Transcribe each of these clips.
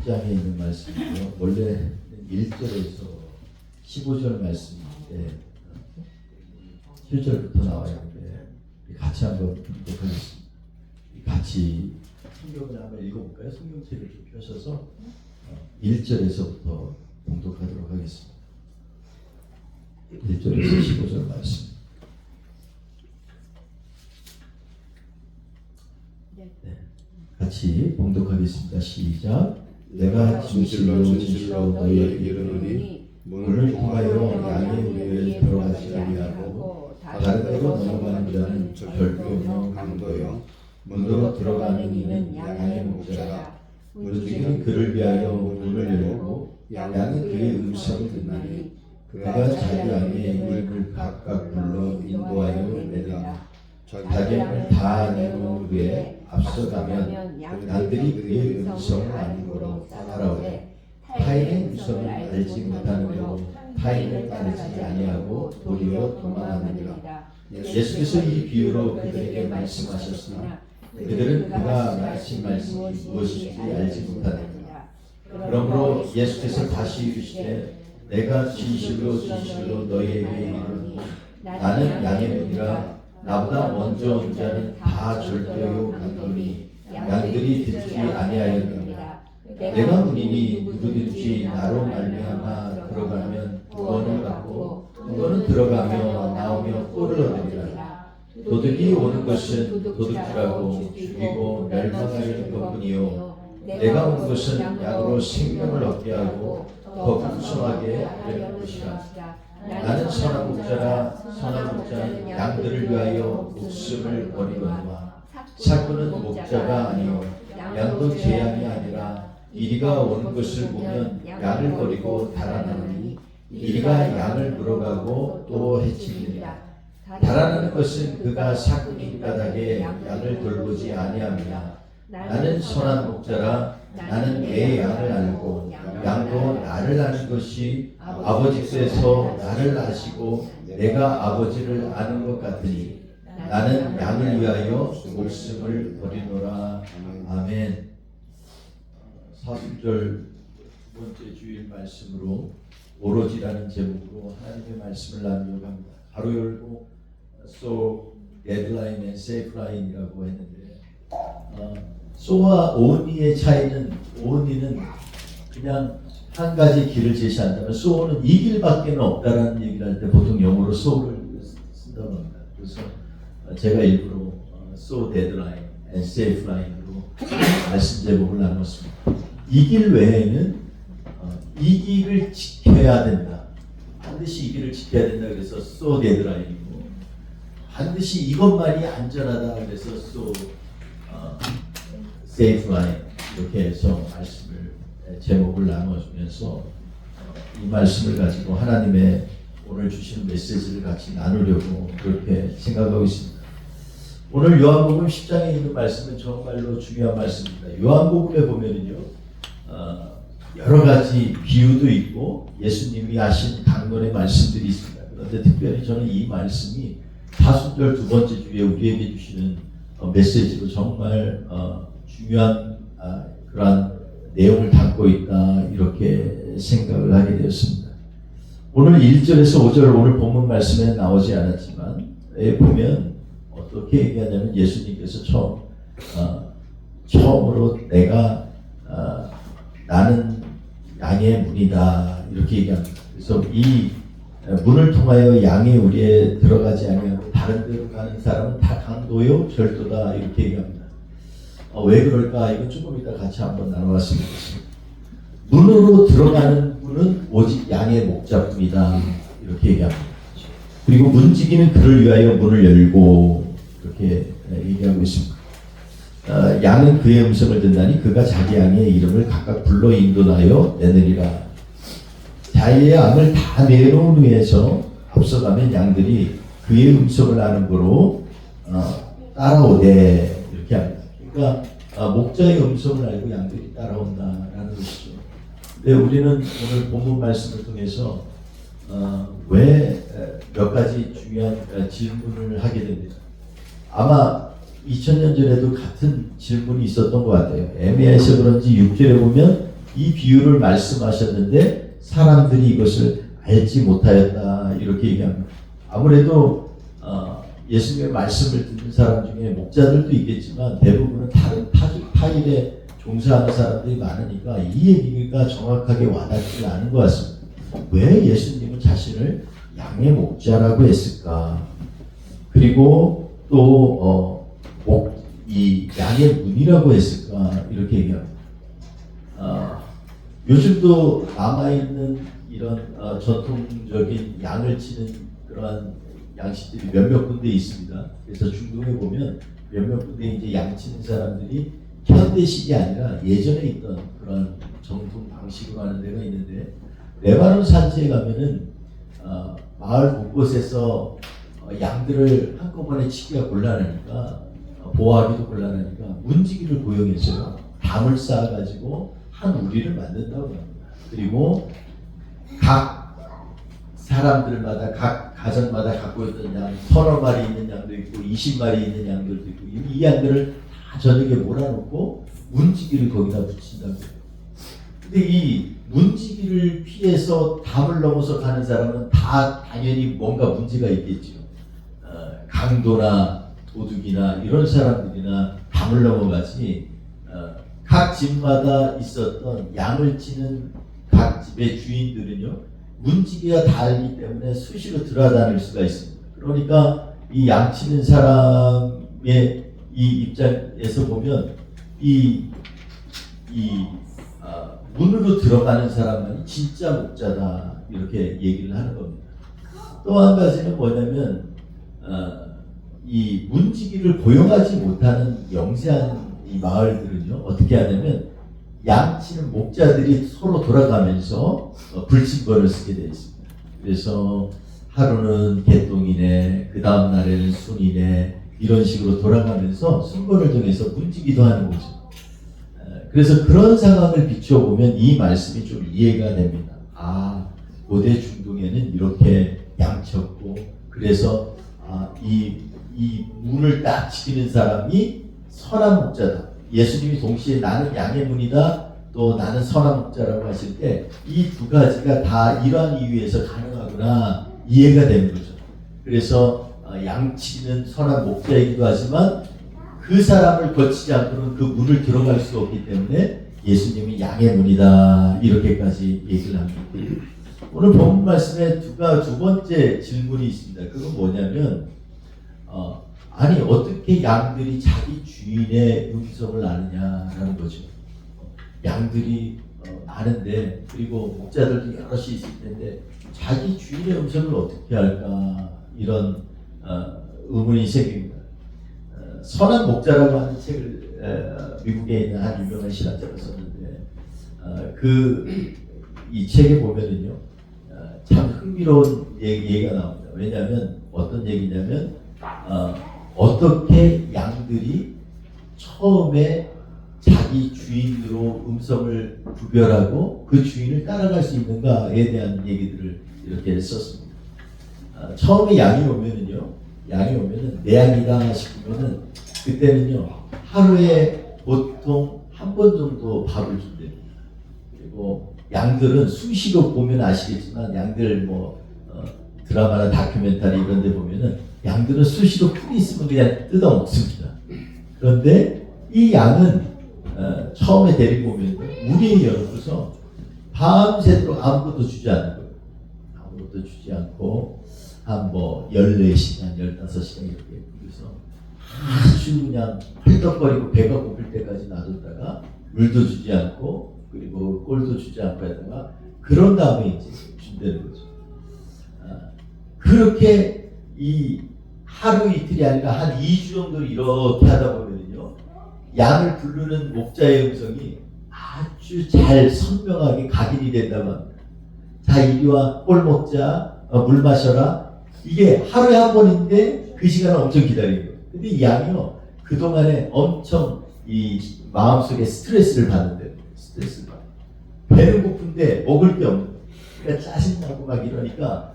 6장에 있는 말씀이고요. 원래 1절에서 15절 말씀인데 7절부터 나와요. 같이 한번 보겠습니다. 같이 성경을 한번 읽어볼까요? 성경책을 좀 펴셔서 1절에서부터 봉독하도록 하겠습니다. 1절에서 15절 말씀. 네. 같이 봉독하겠습니다. 시작. 내가 진실로 너희에게 이르노니 문을 통하여 양의 우리에 들어가지 아니하고 다른 데로 넘어가는 자는 절대로 강도요 문으로 들어가는 이는 양의 목자라. 문지기는 그를 위하여 문을 열고 양은 그의 음성을 듣나니 그가 자기 양의 이름을 각각 불러 인도하여 내리라. 자기 양을 다 내놓은 후에 앞서가면 양들이 그의 음성을 아는 거로 따라오되 타인의 음성을 알지 못하는 거로 타인을 따르지 아니하고 도리어 도망하느니라. 예수께서 이 비유로 그들에게 말씀하셨으나 그들은 그가 말씀이 무엇인지 알지 못하느니라. 그러므로 예수께서 다시 이르시되 내가 진실로 너희에게 이르노니 나는 양의 문이라. 나보다 먼저 온 자는 다 절대요 강도니 양들이 듣지 아니하였느니라. 내가 문이니 누구든지 나로 말미암아 들어가면 구원을 받고 구원은 들어가며 나오며 꼴을 얻으리라. 도둑이 오는 것은 도둑질하고 죽이고 멸망하려는 것뿐이요 내가 온 것은 양으로 생명을 얻게 하고 더 풍성하게 하려는 것이라. 나는 선한 목자라. 선한 목자는 양들을 위하여 목숨을 버리거니와 사꾼은 목자가 아니요 양도 제 양이 아니라 이리가 오는 것을 보면 양을 버리고 달아나느니 이리가 양을 물어가고 또 해치느니라. 달아나는 것은 그가 사꾼인 까닭에 양을 돌보지 아니함이라. 나는 선한 목자라. 나는 내 양을 알고 양도 나를 아는 것이 아버지께서 나를 아시고 내가 아버지를 아는 것 같으니 나는 양을 위하여 목숨을 버리노라. 아멘. 40절 두 번째 주일 말씀으로 오로지라는 제목으로 하나님의 말씀을 나누려고 합니다. 가로 열고 so deadline and safe line이라고 했는데 so와 only의 차이는 only는 그냥 한 가지 길을 제시한다면 so는 이 길밖에 없다라는 얘기를 할 때 보통 영어로 so를 쓴다고 합니다. 그래서 제가 일부러 so deadline and safe line으로 말씀 제목을 나눴습니다. 이 길 외에는 이 길을 지켜야 된다. 반드시 이 길을 지켜야 된다. 그래서 so deadline이고 반드시 이것만이 안전하다. 그래서 so safe line 이렇게 해서 말씀을 제목을 나눠주면서 이 말씀을 가지고 하나님의 오늘 주시는 메시지를 같이 나누려고 그렇게 생각하고 있습니다. 오늘 요한복음 10장에 있는 말씀은 정말로 중요한 말씀입니다. 요한복음에 보면은요 여러 가지 비유도 있고 예수님이 하신 강론의 말씀들이 있습니다. 그런데 특별히 저는 이 말씀이 사순절 두 번째 주에 우리에게 주시는 메시지로 정말 중요한 그러한 내용을 담고 있다 이렇게 생각을 하게 되었습니다. 오늘 1절에서 5절 오늘 본문 말씀에 나오지 않았지만 보면 어떻게 얘기하냐면 예수님께서 처음으로 내가 나는 양의 문이다 이렇게 얘기합니다. 그래서 이 문을 통하여 양의 우리에 들어가지 아니하고 다른 데로 가는 사람은 다 강도요 절도다 이렇게 얘기합니다. 왜 그럴까? 이거 조금 이따 같이 한번 나눠봤으면 좋겠습니다. 문으로 들어가는 문은 오직 양의 목자뿐이다 이렇게 얘기합니다. 그리고 문지기는 그를 위하여 문을 열고 이렇게 얘기하고 있습니다. 양은 그의 음성을 듣나니 그가 자기 양의 이름을 각각 불러 인도하여 내느니라. 자기의 양을 다 내놓은 후에서 앞서가면 양들이 그의 음성을 아는 거로 따라오되 이렇게 합니다. 그러니까 목자의 음성을 알고 양들이 따라온다라는 것이죠. 근데 우리는 오늘 본문 말씀을 통해서 왜 몇 가지 중요한 질문을 하게 됩니다. 아마 2000년 전에도 같은 질문이 있었던 것 같아요. 에미야에서 그런지 6절에 보면 이 비유를 말씀하셨는데 사람들이 이것을 알지 못하였다 이렇게 얘기합니다. 아무래도 예수님의 말씀을 듣는 사람 중에 목자들도 있겠지만 대부분은 다른 타일에 종사하는 사람들이 많으니까 이 얘기가 정확하게 와닿지 않은 것 같습니다. 왜 예수님은 자신을 양의 목자라고 했을까? 그리고 또 이 양의 문이라고 했을까? 이렇게 얘기합니다. 요즘도 남아있는 이런 전통적인 양을 치는 그러한 양식들이 몇몇 군데 있습니다. 그래서 중동에 보면 몇몇 군데 이제 양 치는 사람들이 현대식이 아니라 예전에 있던 그런 정통 방식으로 하는 데가 있는데, 레바논 산지에 가면은 마을 곳곳에서 양들을 한꺼번에 치기가 곤란하니까, 보호하기도 곤란하니까 문지기를 고용했어요. 담을 쌓아가지고 한 우리를 만든다고 합니다. 그리고 각 사람들마다, 각 가정마다 갖고 있던 양, 30마리 있는 양도 있고 20마리 있는 양들도 있고, 이 양들을 다 저녁에 몰아놓고 문지기를 거기다 붙인다고 해요. 근데 이 문지기를 피해서 담을 넘어서 가는 사람은 다 당연히 뭔가 문제가 있겠죠. 강도나 도둑이나 이런 사람들이나 담을 넘어가지, 각 집마다 있었던 양을 치는 각 집의 주인들은요, 문지기가 달기 때문에 수시로 들어다닐 수가 있습니다. 그러니까 이 양 치는 사람의 이 입장에서 보면 문으로 들어가는 사람은 진짜 목자다 이렇게 얘기를 하는 겁니다. 또 한 가지는 뭐냐면 이 문지기를 고용하지 못하는 영세한 이 마을들은요, 어떻게 하냐면 양치는 목자들이 서로 돌아가면서 불침번을 쓰게 되어 있습니다. 그래서 하루는 개똥이네, 그 다음 날에는 순이네, 이런 식으로 돌아가면서 순번을 정해서 문지기도 하는 거죠. 그래서 그런 상황을 비춰보면 이 말씀이 좀 이해가 됩니다. 고대 중동에는 이렇게 양쳤고, 그래서 이 문을 딱 지키는 사람이 선한 목자다. 예수님이 동시에 나는 양의 문이다, 또 나는 선한 목자라고 하실 때 이 두 가지가 다 이러한 이유에서 가능하구나 이해가 되는 거죠. 그래서 양치는 선한 목자이기도 하지만 그 사람을 거치지 않고는 그 문을 들어갈 수 없기 때문에 예수님이 양의 문이다 이렇게까지 얘기를 합니다. 오늘 본문 말씀에 두 번째 질문이 있습니다. 그건 뭐냐면 아니 어떻게 양들이 자기 주인의 음성을 아느냐라는 거죠. 양들이 많은데, 그리고 목자들도 여럿이 있을 텐데 자기 주인의 음성을 어떻게 할까, 이런 의문이 생깁니다. 선한 목자라고 하는 책을 미국에 있는 한 유명한 신학자가 썼는데, 이 책에 보면은요, 참 흥미로운 얘기가 나옵니다. 왜냐하면 어떤 얘기냐면 어떻게 양들이 처음에 자기 주인으로 음성을 구별하고 그 주인을 따라갈 수 있는가에 대한 얘기들을 이렇게 썼습니다. 처음에 양이 오면은 내 양이다 싶으면은 그때는요, 하루에 보통 한 번 정도 밥을 준답니다. 그리고 양들은 수시로 보면 아시겠지만, 양들 드라마나 다큐멘터리 이런 데 보면은 양들은 수시로 풀이 있으면 그냥 뜯어 먹습니다. 그런데 이 양은 처음에 데리고 오면 문에 열어서 밤새도록 아무것도 주지 않는 거예요. 아무것도 주지 않고 한 14시간, 15시간 이렇게, 그래서 아주 그냥 헐떡거리고 배가 고플 때까지 놔뒀다가 물도 주지 않고, 그리고 꼴도 주지 않고 하다가, 그런 다음에 이제 준다는 거죠. 그렇게 이 하루 이틀이 아니라 한 2주 정도 이렇게 하다 보면요, 양을 부르는 목자의 음성이 아주 잘 선명하게 각인이 된다고 합니다. 자, 이리 와, 꼴 먹자, 물 마셔라. 이게 하루에 한 번인데 그 시간을 엄청 기다리는 거예요. 근데 이 양이요, 그동안에 엄청 이 마음속에 스트레스를 받는데, 배는 고픈데 먹을 게 없는 거예요. 그러니까 짜증나고 막 이러니까,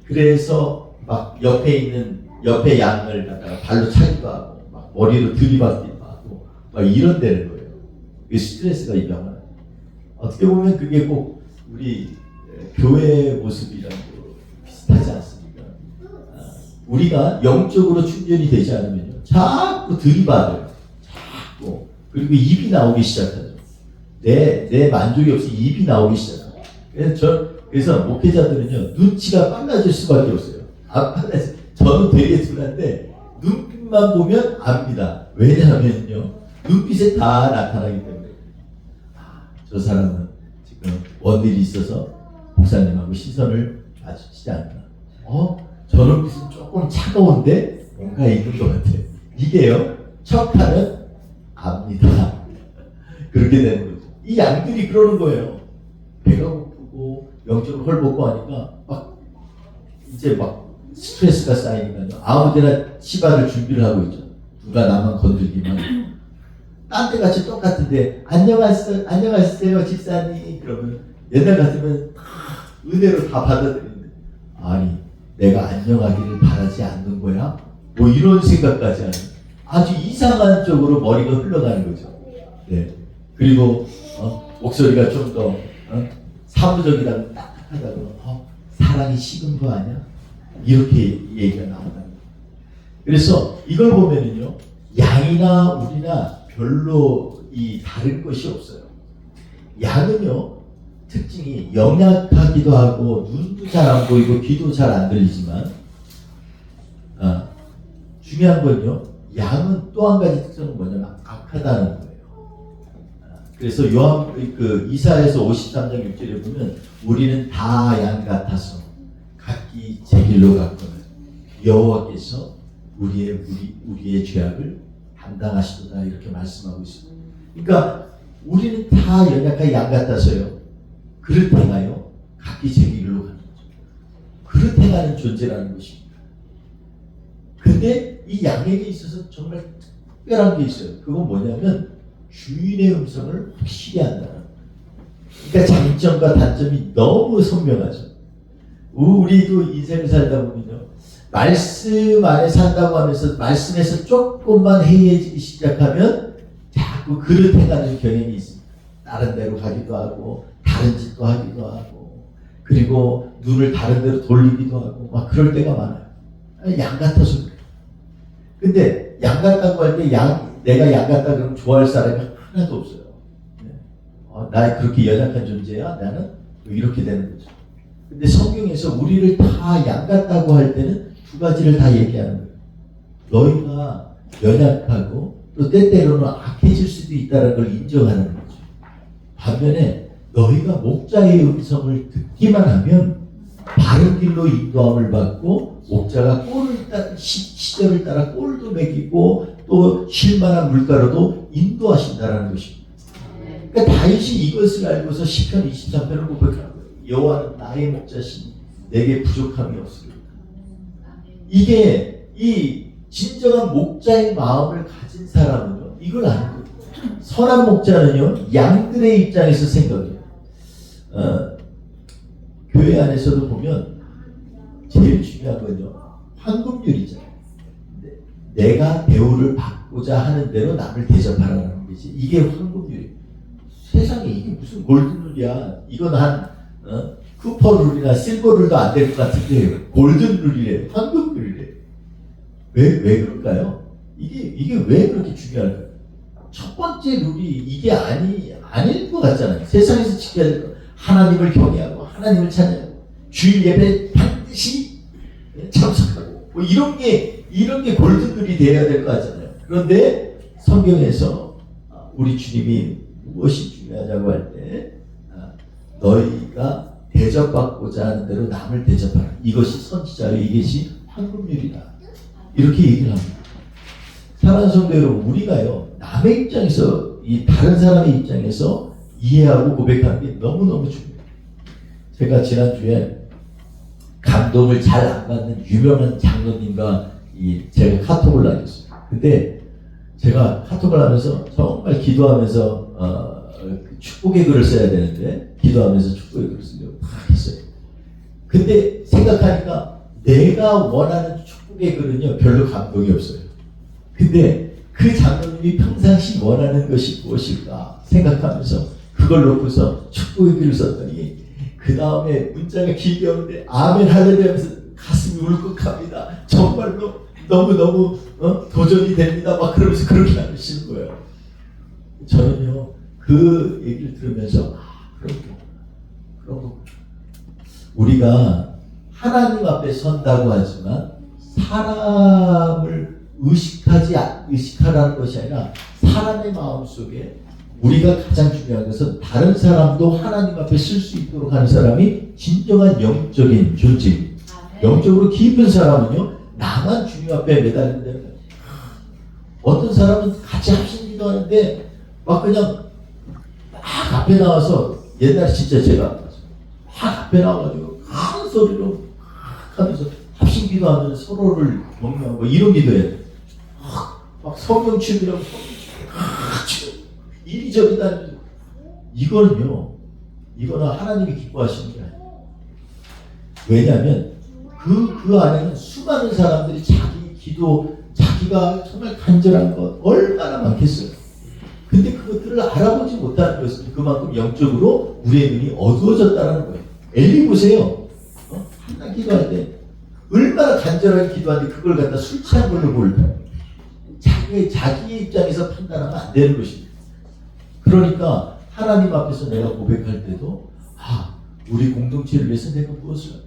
그래서 막 옆에 양을 갖다가 발로 차기도 하고, 막 머리로 들이받기도 하고, 막 이런다는 거예요. 그 스트레스가 이 병은. 어떻게 보면 그게 꼭 우리 교회의 모습이랑 비슷하지 않습니까? 우리가 영적으로 충전이 되지 않으면요, 자꾸 들이받아요. 자꾸. 그리고 입이 나오기 시작하죠. 내 만족이 없이 입이 나오기 시작해요. 그래서 목회자들은요, 눈치가 빨라질 수밖에 없어요. 안 빨라져. 저는 되게 둔한데, 눈빛만 보면 압니다. 왜냐하면요, 눈빛에 다 나타나기 때문에. 저 사람은 지금 원일이 있어서 목사님하고 시선을 맞추지 않나. 저 눈빛은 조금 차가운데 뭔가 있는 것 같아요. 이게요, 척하면 압니다. 그렇게 되는 거죠. 이 양들이 그러는 거예요. 배가 고프고 영적으로 헐벗고 하니까 이제 스트레스가 쌓이니까요. 아무데나 치발을 준비를 하고 있죠. 누가 나만 건들기만. 딴 때 같이 똑같은데 안녕하세요 집사님. 그러면 옛날 같으면 은혜로 다 받아들이는데, 아니 내가 안녕하기를 바라지 않는 거야? 뭐 이런 생각까지 하는, 아주 이상한 쪽으로 머리가 흘러가는 거죠. 네. 그리고 목소리가 좀 더 사무적이라고 딱딱하다고, 사랑이 식은 거 아니야? 이렇게 얘기가 나온다는 거예요. 그래서 이걸 보면은요, 양이나 우리나 별로 다른 것이 없어요. 양은요, 특징이 영약하기도 하고 눈도 잘 안 보이고 귀도 잘 안 들리지만, 중요한 건요, 양은 또 한 가지 특징은 뭐냐면 악하다는 거예요. 그래서 이사야서 53장 6절에 보면, 우리는 다 양 같아서 각기 제 길로 갔거늘 여호와께서 우리의 죄악을 담당하시도다, 이렇게 말씀하고 있습니다. 그러니까 우리는 다 연약한 양 같아서요, 그릇 행하여 각기 제 길로 가는 거죠. 그릇 행하는 존재라는 것입니다. 근데 이 양에게 있어서 정말 특별한 게 있어요. 그건 뭐냐면 주인의 음성을 확실히 한다는 거예요. 그러니까 장점과 단점이 너무 선명하죠. 우리도 인생을 살다 보면요, 말씀 안에 산다고 하면서 말씀에서 조금만 해이해지기 시작하면 자꾸 그릇 행하는 경향이 있습니다. 다른 데로 가기도 하고 다른 짓도 하기도 하고, 그리고 눈을 다른 데로 돌리기도 하고 막 그럴 때가 많아요. 양 같아서 그래요. 근데 양 같다고 할 때 내가 양 같다 그러면 좋아할 사람이 하나도 없어요. 나 그렇게 연약한 존재야? 나는? 이렇게 되는 거죠. 근데 성경에서 우리를 다 양 같다고 할 때는 두 가지를 다 얘기하는 거예요. 너희가 연약하고 또 때때로는 악해질 수도 있다는 걸 인정하는 거죠. 반면에 너희가 목자의 음성을 듣기만 하면 바른 길로 인도함을 받고, 목자가 꼴을 따라 시절을 따라 꼴도 먹이고 또 쉴만한 물가로도 인도하신다라는 것입니다. 그러니까 다윗이 이것을 알고서 시편 23편을 고백하는 거예요. 여호와는 나의 목자시니 내게 부족함이 없으리로다. 이게 이 진정한 목자의 마음을 가진 사람은요, 이걸 아는 거예요. 선한 목자는요, 양들의 입장에서 생각해요. 교회 안에서도 보면 제일 중요한 건요, 황금률이잖아요. 내가 대우를 받고자 하는 대로 남을 대접하라는 거지. 이게 황금률이에요. 세상에 이게 무슨 골든룰이야. 이건 한 쿠퍼룰이나 실버룰도 안 될 것 같은데 골든룰이래요. 황금룰이래요. 왜 그럴까요? 이게 왜 그렇게 중요할까요? 첫 번째 룰이 이게 아닐 것 같잖아요. 세상에서 지켜야 될 거, 하나님을 경외하고 하나님을 찬양하고 주일 예배에 반드시 참석하고 뭐 이런 게 골든룰이 되어야 될 것 같잖아요. 그런데 성경에서 우리 주님이 무엇이 중요하냐고 할 때, 너희가 대접받고자 하는 대로 남을 대접하라. 이것이 선지자의, 이것이 황금률이다. 이렇게 얘기를 합니다. 사랑하는 성도 여러분, 우리가요, 남의 입장에서, 이 다른 사람의 입장에서 이해하고 고백하는 게 너무너무 중요해요. 제가 지난주에 감동을 잘 안 받는 유명한 장로님과 제가 카톡을 나눴어요. 근데 제가 카톡을 하면서 정말 기도하면서 축복의 글을 써야 되는데, 기도하면서 축복의 글을 쓰려고 막 했어요. 근데 생각하니까 내가 원하는 축복의 글은요, 별로 감동이 없어요. 근데 그 장로님이 평상시 원하는 것이 무엇일까 생각하면서 그 그걸 놓고서 축복의 글을 썼더니 그 다음에 문자가 길게 오는데 아멘 할렐루야 하면서 가슴이 울컥합니다. 정말로 너무너무 도전이 됩니다. 막 그러면서 그렇게 하시는 거예요. 저는요 그 얘기를 들으면서 그런 거 우리가 하나님 앞에 선다고 하지만 사람을 의식하라는 것이 아니라 사람의 마음속에 우리가 가장 중요한 것은 다른 사람도 하나님 앞에 쓸 수 있도록 하는 사람이 진정한 영적인 존재입니다. 영적으로 깊은 사람은요 나만 주님 앞에 매달린다는 거예요. 어떤 사람은 같이 합심기도 하는데 막 그냥 막 앞에 나와서 옛날에 진짜 제가 막 앞에 나와가지고 큰 소리로 막 하면서 합심기도 하면서 서로를 격려하고 이런 기도해야 돼요. 막 성령춤이라고 이리저리 다니면서 이거는 하나님이 기뻐하시는 게 아니에요. 왜냐하면 그 안에는 수많은 사람들이 자기가 정말 간절한 것 얼마나 많겠어요. 근데 그것들을 알아보지 못하는 것은 그만큼 영적으로 우리의 눈이 어두워졌다는 거예요. 엘리 보세요. 한날 기도할 때 얼마나 간절하게 기도하는데 그걸 갖다 술 취한 걸로 몰라요. 자기의 입장에서 판단하면 안 되는 것입니다. 그러니까 하나님 앞에서 내가 고백할 때도 우리 공동체를 위해서 내가 무엇을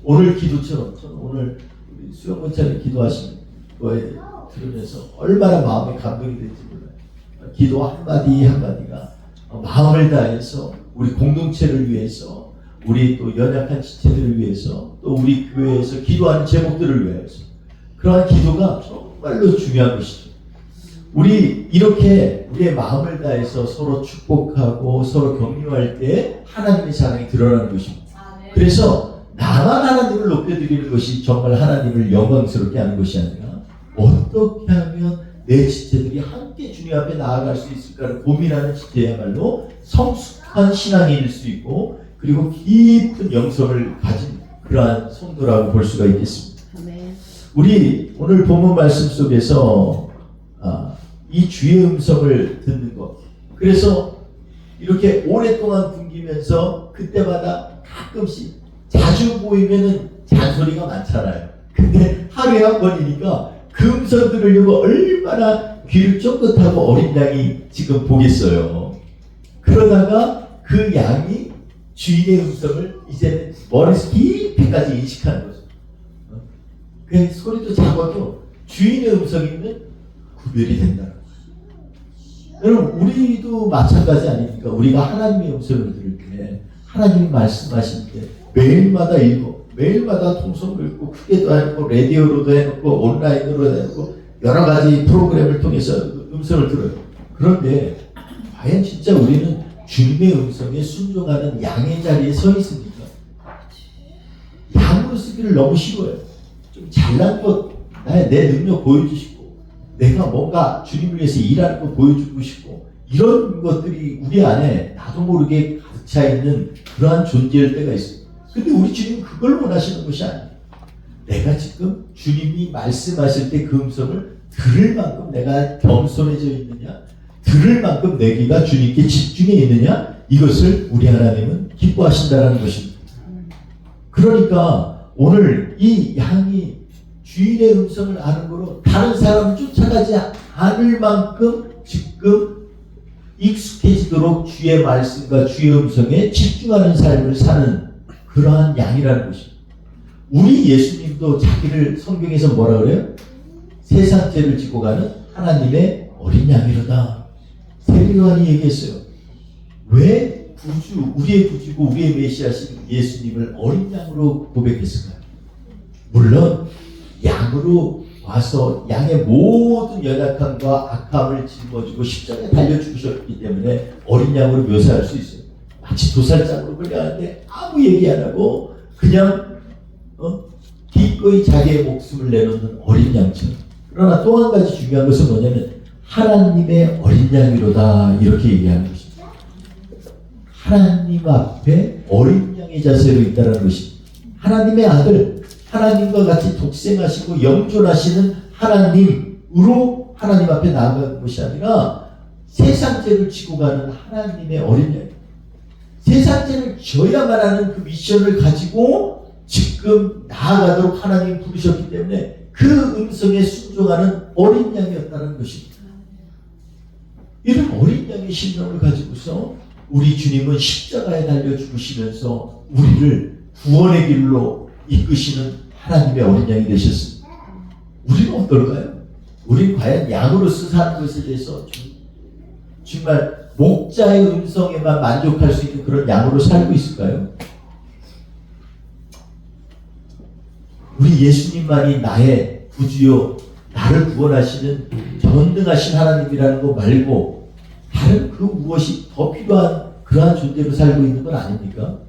오늘 기도처럼 저는 오늘 우리 수영원차를 기도하시는 거에 들으면서 얼마나 마음에 감동이 될지 몰라요. 기도 한마디 한마디가 마음을 다해서 우리 공동체를 위해서 우리 또 연약한 지체들을 위해서 또 우리 교회에서 기도하는 제목들을 위해서 그러한 기도가 정말로 중요한 것이죠. 우리 이렇게 우리의 마음을 다해서 서로 축복하고 서로 격려할 때 하나님의 사랑이 드러나는 것입니다. 그래서 나만 하나님을 높여드리는 것이 정말 하나님을 영광스럽게 하는 것이 아니라 어떻게 하면 내 지체들이 함께 주님 앞에 나아갈 수 있을까를 고민하는 지체야말로 성숙한 신앙인일 수 있고 그리고 깊은 영성을 가진 그러한 성도라고 볼 수가 있겠습니다. 우리 오늘 본문 말씀 속에서 이 주의 음성을 듣는 것. 그래서 이렇게 오랫동안 굶기면서 그때마다 가끔씩 자주 보이면은 잔소리가 많잖아요. 근데 하루에 한 번이니까 그 음성 들으려고 얼마나 귀를 쫑긋하고 어린 양이 지금 보겠어요. 그러다가 그 양이 주인의 음성을 이제는 머릿속 깊이까지 인식하는 거죠. 그 소리도 작아도 주인의 음성이면 구별이 된다는 거죠. 여러분 우리도 마찬가지 아닙니까? 우리가 하나님의 음성을 들을 때 하나님이 말씀하실 때 매일마다 읽고 매일마다 통성을 읽고 크게도 해놓고 라디오로도 해놓고 온라인으로 해놓고 여러 가지 프로그램을 통해서 음성을 들어요. 그런데 과연 진짜 우리는 주님의 음성에 순종하는 양의 자리에 서 있습니까? 양으로 쓰기를 너무 싫어요. 좀 잘난 것, 내 능력 보여주시고 내가 뭔가 주님을 위해서 일하는 거 보여주고 싶고 이런 것들이 우리 안에 나도 모르게 가득 차 있는 그러한 존재일 때가 있어요. 근데 우리 주님은 그걸 원하시는 것이 아니에요. 내가 지금 주님이 말씀하실 때 그 음성을 들을 만큼 내가 겸손해져 있느냐, 들을 만큼 내 귀가 주님께 집중해 있느냐, 이것을 우리 하나님은 기뻐하신다는 것입니다. 그러니까 오늘 이 양이 주인의 음성을 아는 거로 다른 사람을 쫓아가지 않을 만큼 지금 익숙해지도록 주의 말씀과 주의 음성에 집중하는 삶을 사는 그러한 양이라는 것입니다. 우리 예수님도 자기를 성경에서 뭐라 그래요? 세상 죄를 지고 가는 하나님의 어린 양이로다. 세리요한이 얘기했어요. 왜 우리의 구주고 우리의 메시아신 예수님을 어린 양으로 고백했을까요? 물론 양으로 와서 양의 모든 연약함과 악함을 짊어지고 십자가에 달려주셨기 때문에 어린 양으로 묘사할 수 있어요. 마치 도살장으로 끌려가는데 아무 얘기 안 하고 그냥 기꺼이 자기의 목숨을 내놓는 어린 양처럼. 그러나 또 한 가지 중요한 것은 뭐냐면 하나님의 어린 양이로다 이렇게 얘기하는 것입니다. 하나님 앞에 어린 양의 자세로 있다는 것입니다. 하나님의 아들, 하나님과 같이 독생하시고 영존하시는 하나님으로 하나님 앞에 나아가는 것이 아니라 세상 죄를 지고 가는 하나님의 어린 양. 세상죄를 져야만 하는 그 미션을 가지고 지금 나아가도록 하나님이 부르셨기 때문에 그 음성에 순종하는 어린 양이었다는 것입니다. 이런 어린 양의 심령을 가지고서 우리 주님은 십자가에 달려 죽으시면서 우리를 구원의 길로 이끄시는 하나님의 어린 양이 되셨습니다. 우리는 어떨까요? 우리는 과연 양으로서 사는 것에 대해서 정말 목자의 음성에만 만족할 수 있는 그런 양으로 살고 있을까요? 우리 예수님만이 나의 구주요, 나를 구원하시는 전능하신 하나님이라는 거 말고 다른 그 무엇이 더 필요한 그러한 존재로 살고 있는 건 아닙니까?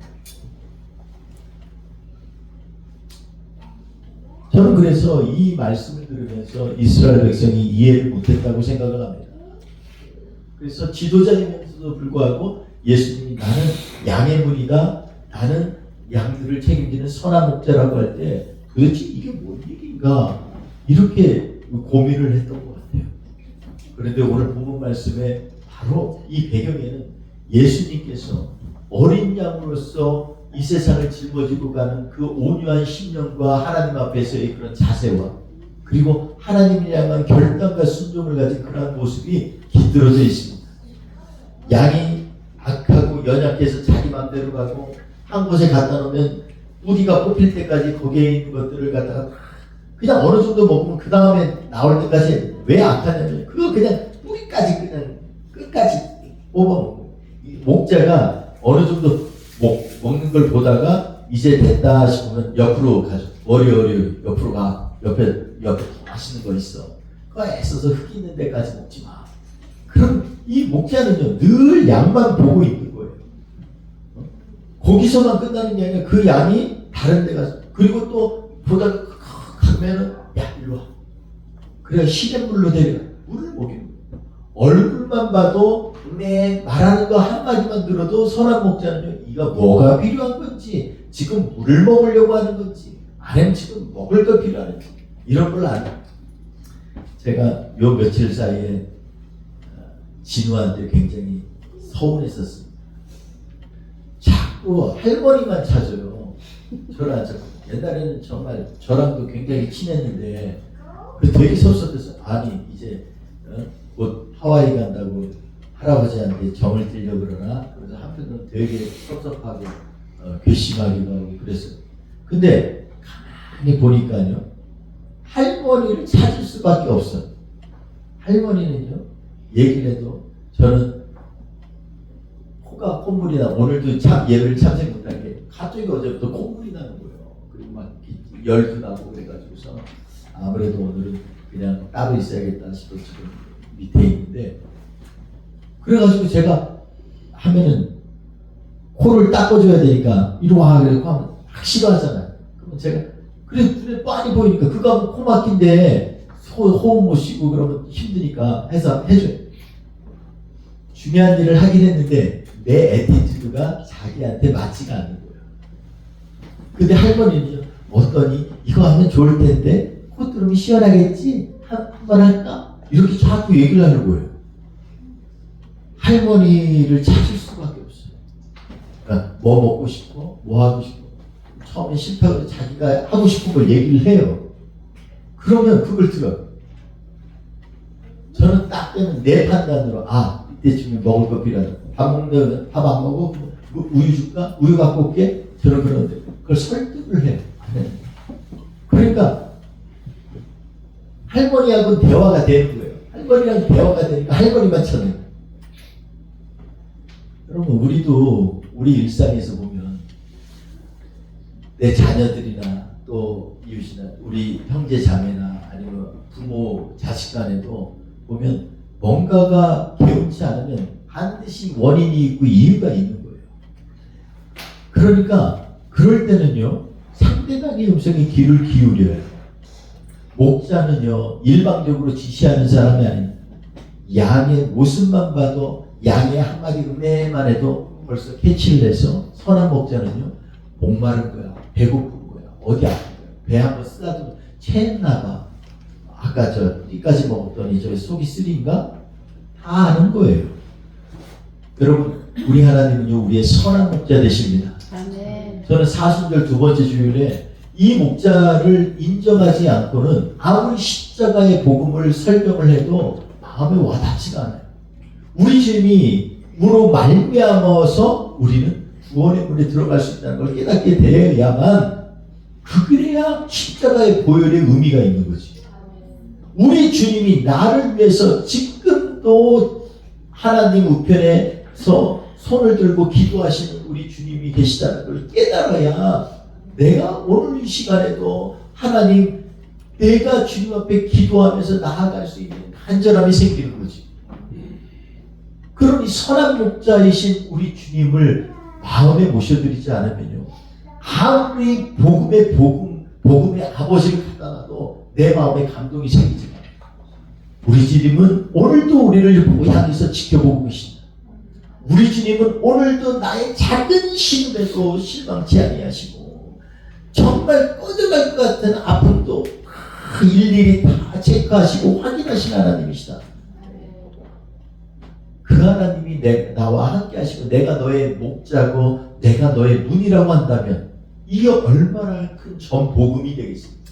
저는 그래서 이 말씀을 들으면서 이스라엘 백성이 이해를 못했다고 생각을 합니다. 그래서 지도자이면서도 불구하고 예수님이 나는 양의 문이다, 나는 양들을 책임지는 선한 목자라고 할 때 도대체 이게 뭔 얘기인가 이렇게 고민을 했던 것 같아요. 그런데 오늘 본문 말씀에 바로 이 배경에는 예수님께서 어린 양으로서 이 세상을 짊어지고 가는 그 온유한 심령과 하나님 앞에서의 그런 자세와 그리고 하나님을 향한 결단과 순종을 가진 그러한 모습이 깃들어져 있습니다. 양이 악하고 연약해서 자기 마음대로 가고 한 곳에 갖다 놓으면 뿌리가 뽑힐 때까지 거기에 있는 것들을 갖다가 그냥 어느 정도 먹으면 그 다음에 나올 때까지 왜 악하냐면 그거 그냥 뿌리까지 그냥 끝까지 뽑아먹고 목자가 어느 정도 먹는 걸 보다가 이제 됐다 싶으면 옆으로 가죠. 어리 옆으로 가. 옆에 더 맛있는 거 있어. 그거 애써서 흙 있는 데까지 먹지 마. 그럼 이 목자는요 늘 양만 보고 있는 거예요. 거기서만 끝나는 게 아니라 그 양이 다른 데 가서 그리고 또 보다가 가면은 야 일로 와. 그래 시냇물로 데려가. 물을 먹이는 거예요. 얼굴만 봐도 말하는 거 한마디만 들어도 선한 목자는요 이가 뭐가 필요한 건지 지금 물을 먹으려고 하는 건지 아니면 지금 먹을 거 필요한지 이런 걸 알아요. 제가 요 며칠 사이에 진우한테 굉장히 서운했었습니다. 자꾸 할머니만 찾아요. 저랑 옛날에는 정말 저랑도 굉장히 친했는데 되게 섭섭해서 아니 이제 곧 하와이 간다고 할아버지한테 정을 들려 그러나 그래서 한편으로는 되게 섭섭하고 괘씸하기도 하고 그랬어요. 근데 가만히 보니까요 할머니를 찾을 수밖에 없어요. 할머니는요 얘기를 해도 저는 코가 콧물이 나 오늘도 참 예배를 참석 못한 게 갑자기 어제부터 콧물이 나는 거예요. 그리고 막 열도 나고 그래가지고서 아무래도 오늘은 그냥 따로 있어야겠다 싶어서 지금 밑에 있는데 그래가지고 제가 하면은 코를 닦아줘야 되니까 이리 와 그래서 하면 싫어하잖아요. 그러면 제가 그래 눈에 빤히 보이니까 그거 하면 코 막힌데 호흡 못 쉬고 그러면 힘드니까 해서 해줘요. 중요한 일을 하긴 했는데 내 애티튜드가 자기한테 맞지가 않는 거예요. 근데 할머니는요 어떠니 이거 하면 좋을 텐데 코 뚫으면 시원하겠지 한번 할까? 이렇게 자꾸 얘기를 하는 거예요. 할머니를 찾을 수밖에 없어요. 그러니까 뭐 먹고 싶고 뭐 하고 싶고 처음에 싫다고 자기가 하고 싶은 걸 얘기를 해요. 그러면 그걸 들어요. 저는 딱 때는 내 판단으로 이때쯤에 먹을 거 필요하다. 밥 먹는 밥 안 먹어? 우유 줄까? 우유 갖고 올게? 저는 그러는데 그걸 설득을 해요. 그러니까 할머니하고는 대화가 되는 거예요. 할머니랑 대화가 되니까 할머니만 찾는 거예요. 여러분 우리도 우리 일상에서 보면 내 자녀들이나 또 이웃이나 우리 형제 자매나 아니면 부모 자식 간에도 보면 뭔가가 개운치 않으면 반드시 원인이 있고 이유가 있는 거예요. 그러니까 그럴 때는요 상대방의 음성에 귀를 기울여요. 목자는요 일방적으로 지시하는 사람이 아닙니다. 양의 모습만 봐도 양의 한마디 음해만 해도 벌써 캐치를 해서 선한 목자는요 목마른 거야 배고픈 거야 어디 아픈 거야 배 한번 쓰다듬으면 체했나 봐 아까 저 뿌리까지 먹었더니 저 속이 쓰린가 다 아는 거예요. 여러분 우리 하나님은요 우리의 선한 목자 되십니다. 아멘. 저는 사순절 두 번째 주일에 이 목자를 인정하지 않고는 아무리 십자가의 복음을 설명을 해도 마음에 와닿지가 않아요. 우리 주님이 무로 말미암아서 우리는 구원의 문에 들어갈 수 있다는 걸 깨닫게 되어야만 그래야 십자가의 보혈의 의미가 있는 거지. 우리 주님이 나를 위해서 지금도 하나님 우편에서 손을 들고 기도하시는 우리 주님이 계시다는 걸 깨달아야 내가 오늘 이 시간에도 하나님 내가 주님 앞에 기도하면서 나아갈 수 있는 간절함이 생기는 거지. 그러니 선한 목자이신 우리 주님을 마음에 모셔드리지 않으면요 아무리 복음의 아버지를 갖다 놔도 내 마음에 감동이 생기지 않아요. 우리 주님은 오늘도 우리를 보고 향해서 지켜보고 계신다. 우리 주님은 오늘도 나의 작은 신음에도 실망치 아니하시고 정말 꺼져갈 것 같은 아픔도 일일이 다 체크하시고 확인하신 하나님이시다. 그 하나님이 나와 함께 하시고 내가 너의 목자고 내가 너의 문이라고 한다면 이게 얼마나 큰 전 복음이 되겠습니까?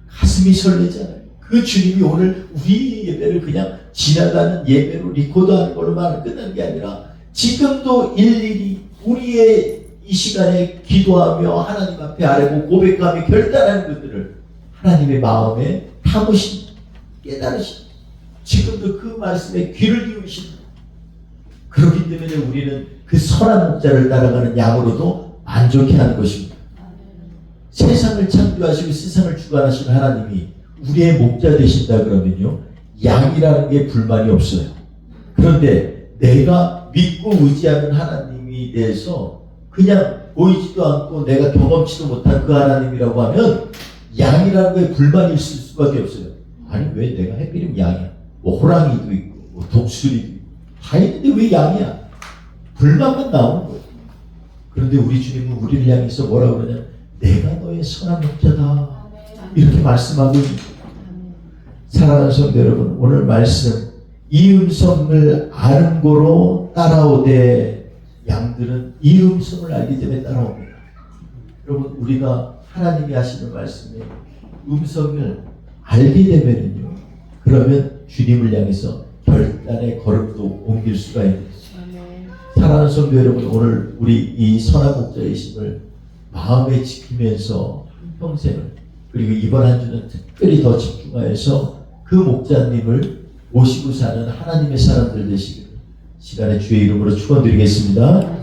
가슴이 설레잖아요. 그 주님이 오늘 우리 예배를 그냥 지나가는 예배로 리코더하는 걸로만 끝나는 게 아니라 지금도 일일이 우리의 이 시간에 기도하며 하나님 앞에 아뢰고 고백하며 결단하는 것들을 하나님의 마음에 담으신 깨달으신 지금도 그 말씀에 귀를 기울이신 그렇기 때문에 우리는 그 선한 목자를 따라가는 양으로도 만족해하는 것입니다. 세상을 창조하시고 세상을 주관하시는 하나님이 우리의 목자 되신다 그러면요 양이라는 게 불만이 없어요. 그런데 내가 믿고 의지하는 하나님이 대해서 그냥 보이지도 않고 내가 경험치도 못한 그 하나님이라고 하면 양이라는 게 불만이 있을 수밖에 없어요. 아니 왜 내가 하필이면 양이야? 뭐 호랑이도 있고 뭐 독수리도 있고 다 있는데 왜 양이야? 불만만 나오는 거예요. 그런데 우리 주님은 우리를 향해서 뭐라 그러냐? 내가 너의 선한 목자다. 이렇게 말씀하고 있습니다. 사랑하는 성도 여러분, 오늘 말씀 이 음성을 아는 고로 따라오되 양들은 이 음성을 알기 때문에 따라옵니다. 여러분 우리가 하나님이 하시는 말씀의 음성을 알게 되면요 그러면 주님을 향해서 결단의 걸음도 옮길 수가 있는 거죠. 사랑하는 성도 여러분, 오늘 우리 이 선한 목자이심을 마음에 지키면서 평생을 그리고 이번 한 주는 특별히 더 집중하여서 그 목자님을 모시고 사는 하나님의 사람들 되시기를 시간에 주의 이름으로 축원드리겠습니다.